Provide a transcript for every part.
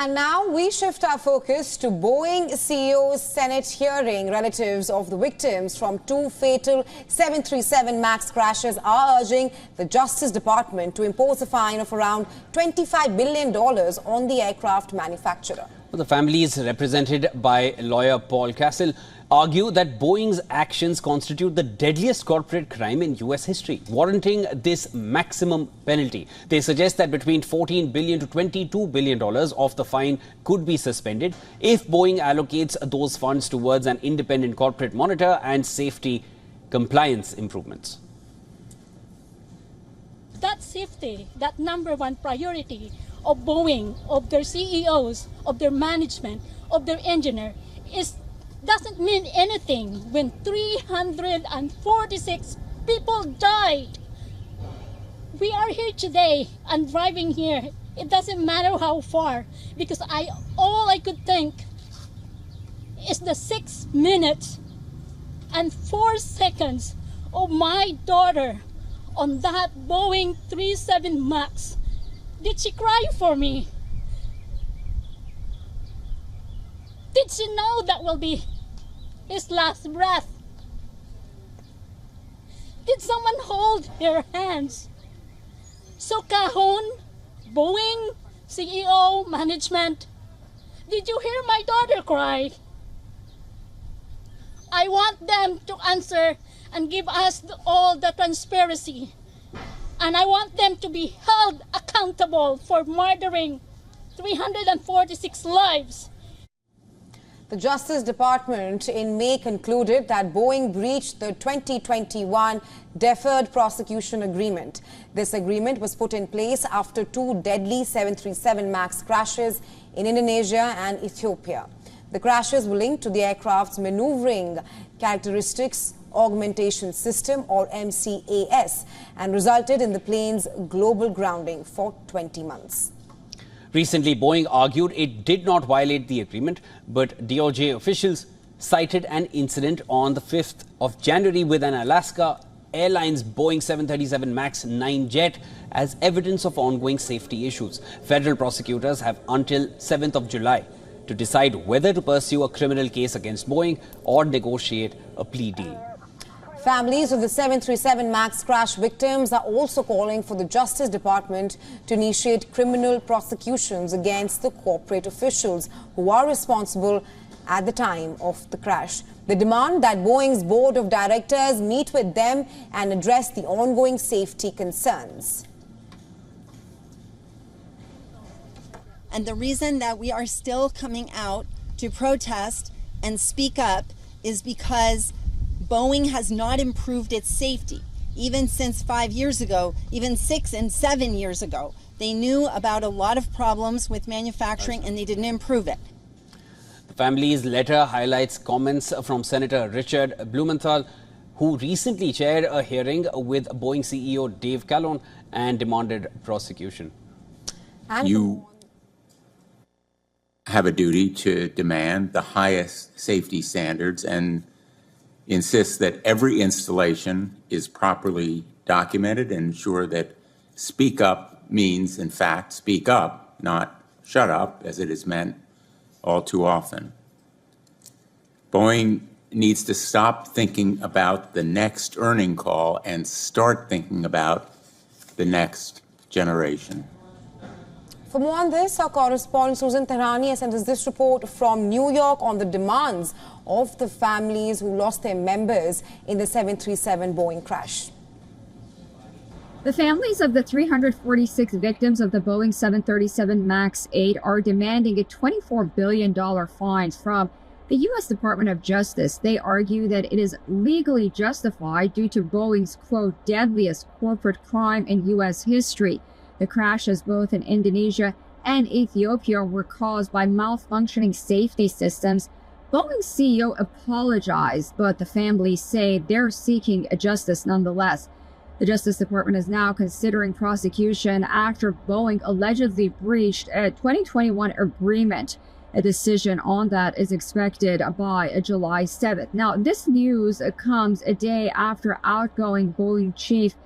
And now we shift our focus to Boeing CEO's Senate hearing. Relatives of the victims from two fatal 737 MAX crashes are urging the Justice Department to impose a fine of around $25 billion on the aircraft manufacturer. The families, represented by lawyer Paul Cassel, argue that Boeing's actions constitute the deadliest corporate crime in US history, warranting this maximum penalty. They suggest that between $14 billion to $22 billion of the fine could be suspended if Boeing allocates those funds towards an independent corporate monitor and safety compliance improvements. That safety, that number one priority of Boeing, of their CEOs, of their management, of their engineer, doesn't mean anything when 346 people died. We are here today and driving here. It doesn't matter how far, because all I could think is the 6 minutes and 4 seconds of my daughter on that Boeing 37 MAX. Did she cry for me? Did she know that will be his last breath? Did someone hold her hands? So Cajon, Boeing, CEO, management, did you hear my daughter cry? I want them to answer and give us all the transparency. And I want them to be held accountable for murdering 346 lives. The Justice Department in May concluded that Boeing breached the 2021 Deferred Prosecution Agreement. This agreement was put in place after two deadly 737 MAX crashes in Indonesia and Ethiopia. The crashes were linked to the aircraft's maneuvering characteristics augmentation system, or MCAS, and resulted in the plane's global grounding for 20 months. Recently, Boeing argued it did not violate the agreement, but DOJ officials cited an incident on the 5th of January with an Alaska Airlines Boeing 737 MAX 9 jet as evidence of ongoing safety issues. Federal prosecutors have until 7th of July to decide whether to pursue a criminal case against Boeing or negotiate a plea deal. Families of the 737 MAX crash victims are also calling for the Justice Department to initiate criminal prosecutions against the corporate officials who are responsible at the time of the crash. They demand that Boeing's board of directors meet with them and address the ongoing safety concerns. And the reason that we are still coming out to protest and speak up is because Boeing has not improved its safety. Even since 5 years ago, even 6 and 7 years ago, they knew about a lot of problems with manufacturing and they didn't improve it. The family's letter highlights comments from Senator Richard Blumenthal, who recently chaired a hearing with Boeing CEO Dave Calhoun and demanded prosecution. You have a duty to demand the highest safety standards and insist that every installation is properly documented and ensure that speak up means, in fact, speak up, not shut up, as it is meant all too often. Boeing needs to stop thinking about the next earning call and start thinking about the next generation. For more on this, our correspondent Susan Tehrani has sent us this report from New York on the demands of the families who lost their members in the 737 Boeing crash. The families of the 346 victims of the Boeing 737 MAX 8 are demanding a $24 billion fine from the U.S. Department of Justice. They argue that it is legally justified due to Boeing's, quote, deadliest corporate crime in U.S. history. The crashes both in Indonesia and Ethiopia were caused by malfunctioning safety systems. Boeing's CEO apologized, but the families say they're seeking justice nonetheless. The Justice Department is now considering prosecution after Boeing allegedly breached a 2021 agreement. A decision on that is expected by July 7th. Now, this news comes a day after outgoing Boeing chief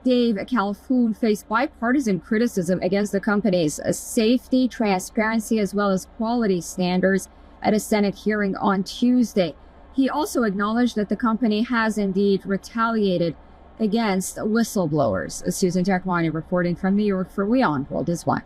Dave Calhoun faced bipartisan criticism against the company's safety, transparency, as well as quality standards at a Senate hearing on Tuesday. He also acknowledged that the company has indeed retaliated against whistleblowers. Susan Takwani reporting from New York for WION World is One.